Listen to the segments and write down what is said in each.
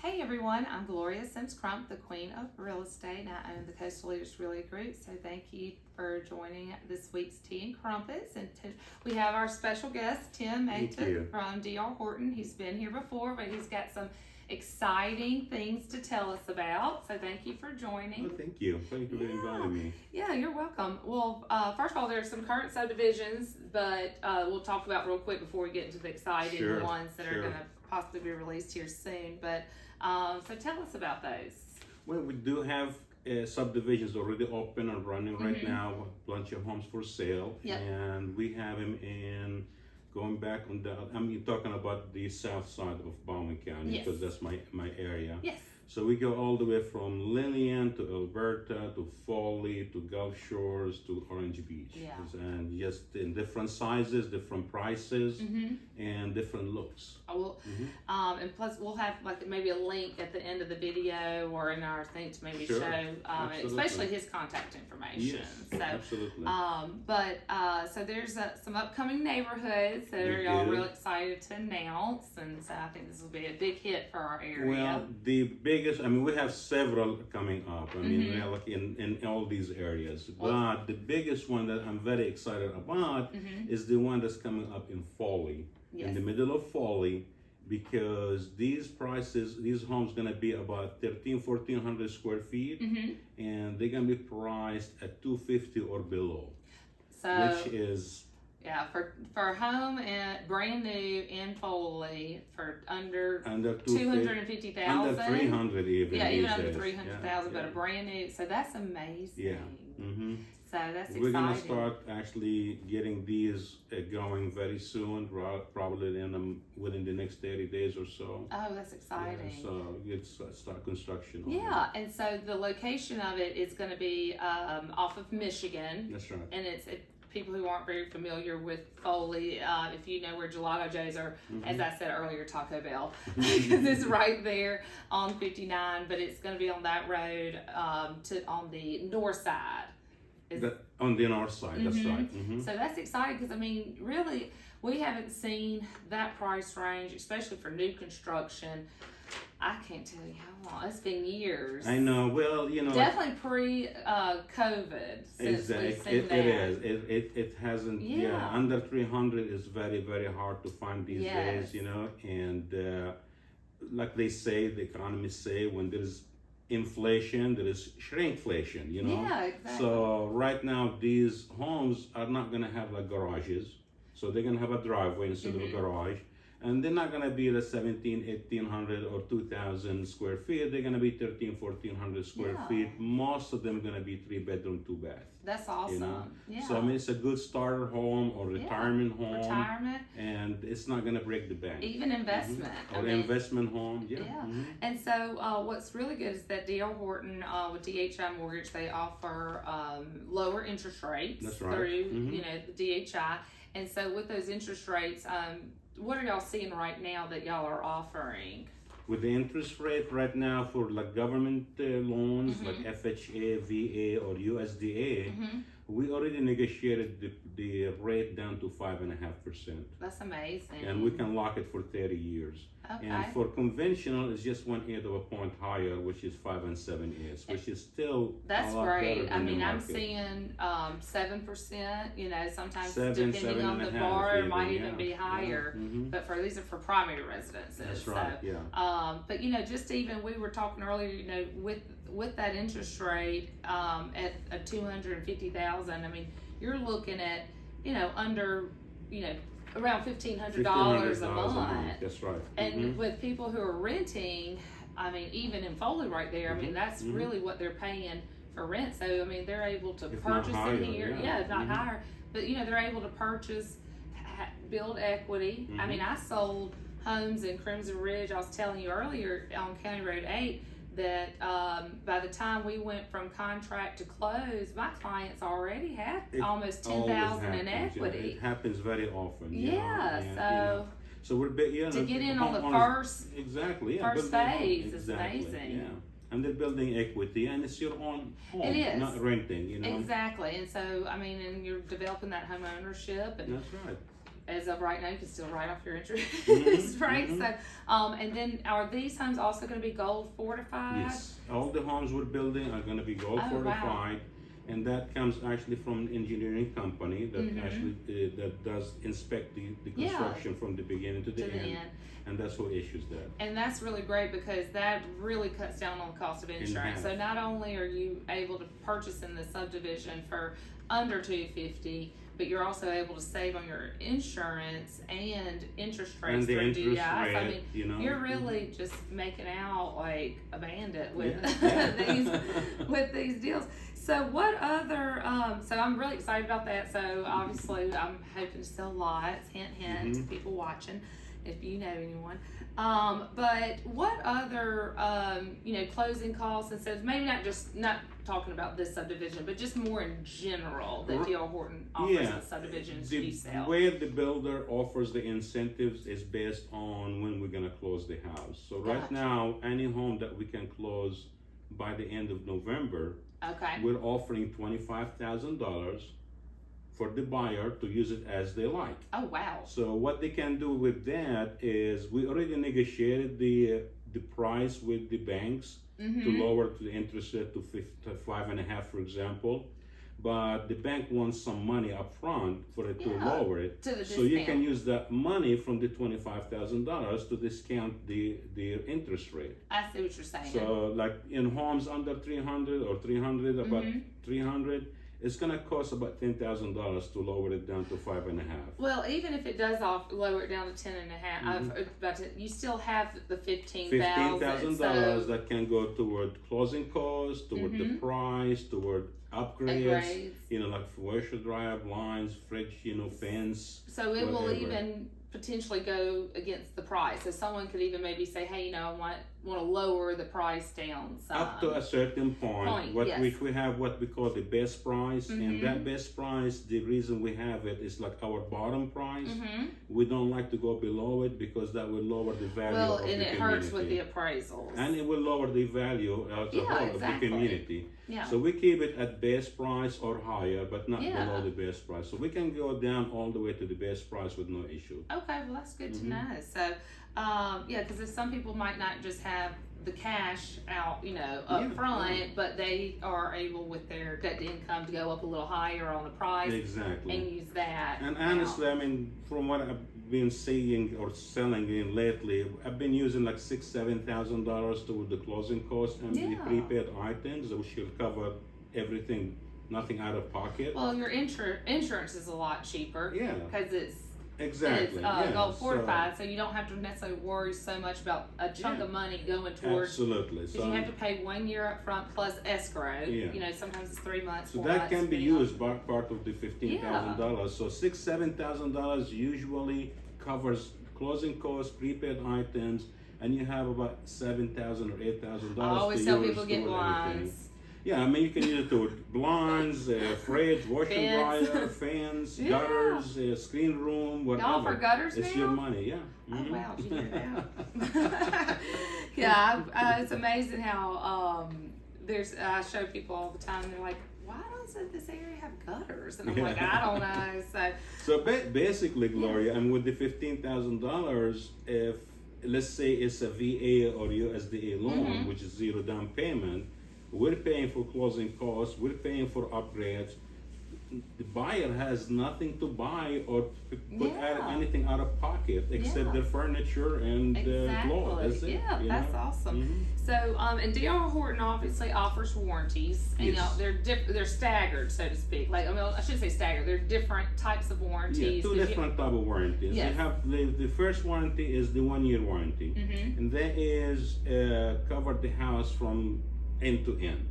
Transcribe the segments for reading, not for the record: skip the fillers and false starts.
Hey everyone, I'm Gloria S, Crump, the Queen of Real Estate, and I own the Coastal Leaders Realty Group. So thank you for joining this week's Tea and Crumpets. And we have our special guest, Tim Maatouk-DR Horton. He's been here before, but he's got some exciting things to tell us about. So thank you for joining. Well, thank you. Thank you for inviting me. Yeah, you're welcome. Well, first of all, there's some current subdivisions, but we'll talk about real quick before we get into the exciting ones that are going to possibly be released here soon. But so tell us about those. Well, we do have subdivisions already open and running right now. Plenty of homes for sale, and we have them in going back on the. I'm talking about the south side of Bowman County because that's my area. Yes. So we go all the way from Lillian to Alberta to Foley to Gulf Shores to Orange Beach. Yeah. And just in different sizes, different prices, and different looks. Oh, well, and plus we'll have like maybe a link at the end of the video or in our thing to maybe show, especially his contact information. Yes, so, absolutely. So there's some upcoming neighborhoods that are y'all real excited to announce, and so I think this will be a big hit for our area. Well, the biggest, I mean, we have several coming up. I mean, we have like in all these areas, but the biggest one that I'm very excited about is the one that's coming up in Foley. In the middle of Foley, because these homes gonna be about 1,400 square feet, and they're gonna be priced at $250 or below, which is for a home and brand new in Foley for under 250,000, under 300 even. Yeah, even under 300,000, but a brand new. So that's amazing. Yeah. So that's exciting. We're gonna start actually getting these going very soon, probably within the next 30 days or so. Oh, that's exciting. Yeah, so it's start construction. And so the location of it is going to be off of Michigan. That's right. And it's people who aren't very familiar with Foley, if you know where Gelato Joe's are, as I said earlier, Taco Bell, because it's right there on 59, but it's going to be on that road on the north side. On the north side, that's right. So that's exciting because, I mean, really, we haven't seen that price range, especially for new construction. I can't tell you how long. It's been years. I know. Well, you know. Definitely pre-COVID since we've seen that. It is. It hasn't. Yeah. Under 300 is very, very hard to find these days, you know. And like they say, the economists say, when there's inflation, there is shrinkflation, you know. Yeah, exactly. So right now, these homes are not going to have like garages. So they're going to have a driveway instead of a garage. And they're not going to be the 1,800 or 2,000 square feet. They're going to be 1,300, 1,400 square feet. Most of them are going to be 3-bedroom, 2-bath. That's awesome. You know? So I mean, it's a good starter home or retirement home. And it's not going to break the bank. Even investment. Or investment home. And so what's really good is that DR Horton with DHI Mortgage, they offer lower interest rates through you know, the DHI. And so with those interest rates, what are y'all seeing right now that y'all are offering? With the interest rate right now for like government loans like FHA, VA, or USDA, we already negotiated the rate down to 5.5%. That's amazing. And we can lock it for 30 years. Okay. And for conventional, it's just 1/8 of a point higher, which is 5 7/8, which is still that's a lot great. better I than mean, the I'm market. seeing 7%. You know, sometimes 7, depending on the 7.5 bar, it even, might even be higher. But these are for primary residences. That's right. So, but you know, just even we were talking earlier. You know, with that interest rate at a 250,000. I mean, you're looking at under around $1,500 a month. That's right. And with people who are renting, I mean, even in Foley right there, I mean, that's really what they're paying for rent. So, I mean, they're able to purchase it here. If not higher. But, they're able to purchase, build equity. I mean, I sold homes in Crimson Ridge. I was telling you earlier on County Road 8 that by the time we went from contract to close, my clients already had almost $10,000 in equity. It happens very often. So we're to get in on the first phase is amazing. Yeah. And they're building equity, and it's your own home, it is. not renting. Exactly, and so I mean, and you're developing that home ownership. And that's right. as of right now, you can still write off your interest, Mm-hmm, right? mm-hmm. So, and then are these homes also going to be gold fortified? Yes, all the homes we're building are going to be gold fortified, and that comes actually from an engineering company that actually that does inspect the construction from the beginning to the end. And that's who issues that. And that's really great because that really cuts down on the cost of insurance. So not only are you able to purchase in the subdivision for under $250,000, but you're also able to save on your insurance and interest rates for DDI. So, I mean, you're really just making out like a bandit with with these deals. So what other? So I'm really excited about that. So obviously I'm hoping to sell lots. Hint, hint to people watching, if you know anyone. But what other, closing costs, and so maybe not talking about this subdivision, but just more in general that D.R. Horton offers in subdivisions you sell. The way the builder offers the incentives is based on when we're gonna close the house. So right now, any home that we can close by the end of November, we're offering $25,000 for the buyer to use it as they like. Oh wow! So what they can do with that is we already negotiated the price with the banks to lower the interest rate to 5.5, for example. But the bank wants some money up front for it to lower it. So you can use that money from the $25,000 to discount the interest rate. I see what you're saying. So like in homes under 300 or 300, about 300, it's going to cost about $10,000 to lower it down to 5.5. Well, even if it does lower it down to 10.5, you still have the $15,000 that can go toward closing costs, toward the price, toward upgrades. Like washer, dryer, blinds, fridge, fence. So it will even potentially go against the price. So someone could even maybe say, hey, I want to lower the price down some. Up to a certain point. We have what we call the best price, and that best price, the reason we have it is like our bottom price. We don't like to go below it because that will lower the value of the community. And it hurts with the appraisals. And it will lower the value of the community. Yeah. So we keep it at best price or higher, but not below the best price. So we can go down all the way to the best price with no issue. Okay, well that's good to know. So, because if some people might not just have the cash out, up front, but they are able with their debt to income to go up a little higher on the price. Exactly. And use that. And honestly, I mean, from what I've been seeing or selling in lately, I've been using like $6,000-$7,000 toward the closing costs and the prepaid items, which should cover everything, nothing out of pocket. Well, your insurance is a lot cheaper. Yeah. Because it's gold fortified, so you don't have to necessarily worry so much about a chunk of money going towards. Absolutely. Because you have to pay 1 year up front plus escrow. Sometimes it's 3 months. So that can be used by part of the $15,000. So $6,000-$7,000 usually covers closing costs, prepaid items, and you have about $7,000 or $8,000. I always tell people get blinds. Anything. Yeah, I mean, you can use it to blinds, fridge, washer and dryer, fans, gutters, screen room, whatever. Y'all for gutters It's now? your money, yeah. Oh, wow, did you hear that? Yeah, it's amazing how I show people all the time, they're like, why doesn't this area have gutters? And I'm like, I don't know. So basically, Gloria, and with the $15,000, if, let's say it's a VA or USDA loan, which is zero down payment, we're paying for closing costs, we're paying for upgrades. The buyer has nothing to buy or put anything out of pocket except their furniture and clothes. That's it. That's awesome. So, and D.R. Horton obviously offers warranties, and they're staggered, so to speak. Like, I shouldn't say staggered. They're different types of warranties. Yeah, two different type of warranties. You have the first warranty is the 1 year warranty, and that is cover the house from end to end,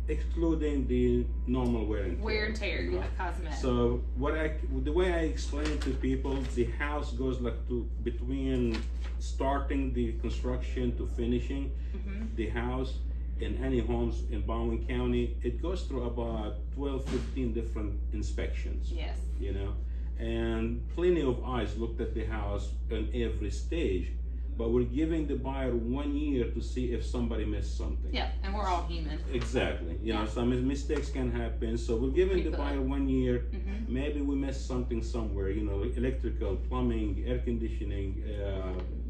excluding the normal wear and tear. Wear and tear, cosmetic. So the way I explain to people, the house goes like between starting the construction to finishing the house in any homes in Baldwin County. It goes through about 12-15 different inspections. Yes. And plenty of eyes looked at the house on every stage. but we're giving the buyer 1 year to see if somebody missed something. Yeah, and we're all human. Exactly. You know, some mistakes can happen. So we're giving the buyer 1 year. Maybe we missed something somewhere, you know, electrical, plumbing, air conditioning,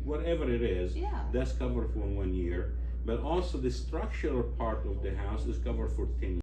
whatever it is. Yeah. That's covered for 1 year. But also the structural part of the house is covered for 10 years.